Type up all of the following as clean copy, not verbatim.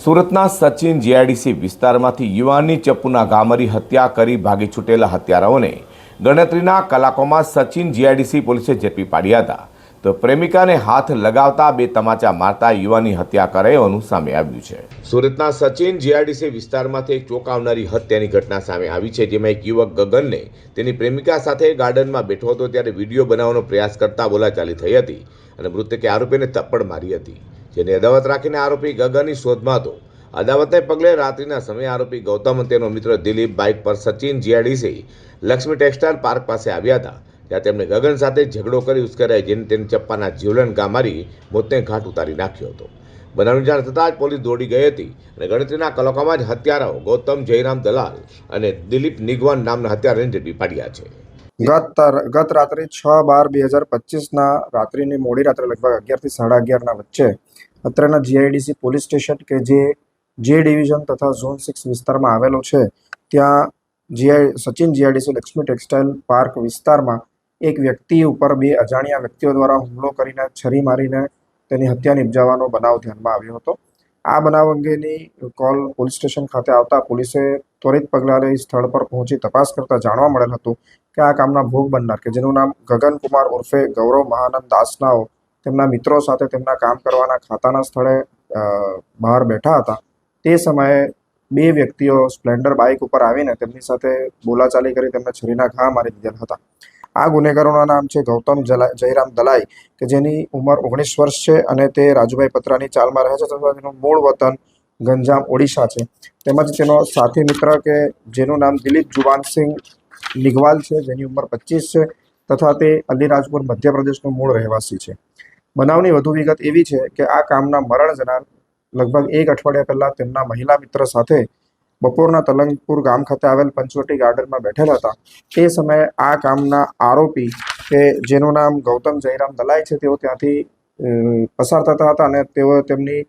સુરતના સચિન જીઆઈડીસી વિસ્તારમાંથી યુવાનની ચપ્પુના ઘા મારી હત્યા કરી ભાગી છૂટેલા હત્યારાઓને ગણતરીના કલાકોમાં સચિન જીઆઈડીસી પોલીસે ઝડપી પાડ્યા હતા. તો પ્રેમિકાને હાથ લગાવતા બે તમાચા મારતા યુવાનની હત્યા કરાયાનું સામે આવ્યું છે. સુરતના સચિન જીઆઈડીસી વિસ્તારમાંથી એક ચોંકાવનારી હત્યાની ઘટના સામે આવી છે, જેમાં એક યુવક ગગનને તેની પ્રેમિકા સાથે ગાર્ડનમાં બેઠો હતો ત્યારે વિડીયો બનાવવાનો પ્રયાસ કરતા બોલાચાલી થઈ હતી અને મૃતકે આરોપીને થપ્પડ મારી હતી, જેને અદાવત રાખીને આરોપી ગગનની શોધમાં હતો. અદાવતને પગલે રાત્રિના સમયે આરોપી ગૌતમ અને તેનો મિત્ર દિલીપ બાઇક પર Sachin GIDC Lakshmi textile park પાસે આવ્યા હતા. ત્યાં તેમણે ગગન સાથે ઝઘડો કરી ઉશ્કેરાઈ જેને તેને ચપ્પાના જીવલેણ ઘા મારી મોતને ઘાટ ઉતારી નાખ્યો હતો. બનાવની જાણ થતાં જ પોલીસ દોડી ગઈ હતી અને ગણતરીના કલાકોમાં જ હત્યારાઓ ગૌતમ જયરામ દલાલ અને દિલીપ નિગવાન નામના હત્યારાને ઝડપી પાડ્યા છે. ગત રાત્રે 6/12/2025 રાત્રિની મોડી રાત્રે લગભગ 11 થી 11:30 વચ્ચે અત્રેના જીઆઈડીસી પોલીસ સ્ટેશન કે જે ડિવિઝન તથા ઝોન 6 વિસ્તારમાં આવેલો છે, ત્યાં Sachin GIDC Lakshmi textile park વિસ્તારમાં એક વ્યક્તિ ઉપર બે અજાણ્યા વ્યક્તિઓ દ્વારા હુમલો કરીને છરી મારીને તેની હત્યા નિપજાવવાનો બનાવ ધ્યાનમાં આવ્યો હતો. આ બનાવ અંગેની કોલ પોલીસ સ્ટેશન ખાતે આવતા પોલીસે ત્વરિત પગલાં લઈ સ્થળ પર પહોંચી તપાસ કરતા જાણવા મળેલ હતું કે આ કામના ભોગ બનનાર કે જેનું નામ ગગન કુમાર ઉર્ફે ગૌરવ મહાનંદ દાસનાઓ તેમના મિત્રો સાથે તેમના કામ કરવાના ખાતાના સ્થળે બહાર બેઠા હતા. તે સમયે બે વ્યક્તિઓ સ્પ્લેન્ડર બાઇક ઉપર આવીને તેમની સાથે બોલાચાલી કરી તેમને છરીના ઘા મારી દીધેલ હતા. આ ગુનેગારોના નામ છે ગૌતમ જયરામ દલાઈ કે જેની ઉંમર 19 વર્ષ છે અને તે રાજુભાઈ પત્રાની ચાલમાં રહે છે તથા તેનું મૂળ વતન ગંજામ ઓડિશા છે. તેમજ તેનો સાથી મિત્ર કે જેનું નામ દિલીપ જુવાનસિંહ નિગવાલ છે, જેની ઉંમર 25 છે તથા તે અલીરાજપુર મધ્યપ્રદેશનો મૂળ રહેવાસી છે. બનાવની વધુ વિગત એવી છે કે આ કામના મરણ જનાર લગભગ એક અઠવાડિયા પહેલાં તેમના મહિલા મિત્ર સાથે બપોરના તલંગપુર ગામ ખાતે આવેલ પંચવટી ગાર્ડનમાં બેઠેલા હતા. તે સમયે આ કામના આરોપી કે જેનું નામ ગૌતમ જયરામ દલાઈ છે, તેઓ ત્યાંથી પસાર થતા હતા અને તેઓ તેમની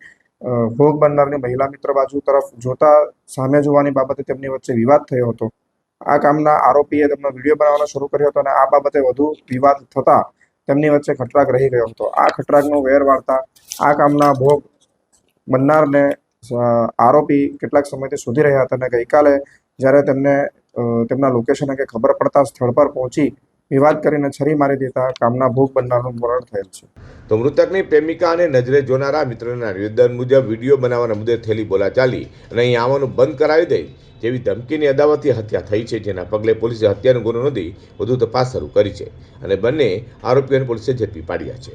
ભોગ બનનારની મહિલા મિત્ર બાજુ તરફ જોતા સામે જોવાની બાબતે તેમની વચ્ચે વિવાદ થયો હતો. આ કામના આરોપીએ તેમનો વિડીયો બનાવવાનો શરૂ કર્યો હતો અને આ બાબતે વધુ વિવાદ થતાં તેમની વચ્ચે ખટરાગ રહી ગયો હતો. આ ખટરાગનો વેર વાળતા આ કામના ભોગ બનનારને આરોપી કેટલાક સમયથી શોધી રહ્યા હતા અને ગઈકાલે જ્યારે તેમને તેમના લોકેશન અંગે ખબર પડતા સ્થળ પર પહોંચી વિવાદ કરીને છરી મારી દેતા કામના ભોગ બનનારનું મરણ થયેલ છે. તો મૃતકની પ્રેમિકા અને નજરે જોનારા મિત્રના નિવેદન મુજબ વિડીયો બનાવવાના મુદ્દે થયેલી બોલાચાલી અને અહીં આવવાનું બંધ કરાવી દે જેવી ધમકીની અદાવતથી હત્યા થઈ છે, જેના પગલે પોલીસે હત્યાનો ગુનો નોંધી વધુ તપાસ શરૂ કરી છે અને બંને આરોપીઓને પોલીસે ઝડપી પાડ્યા છે.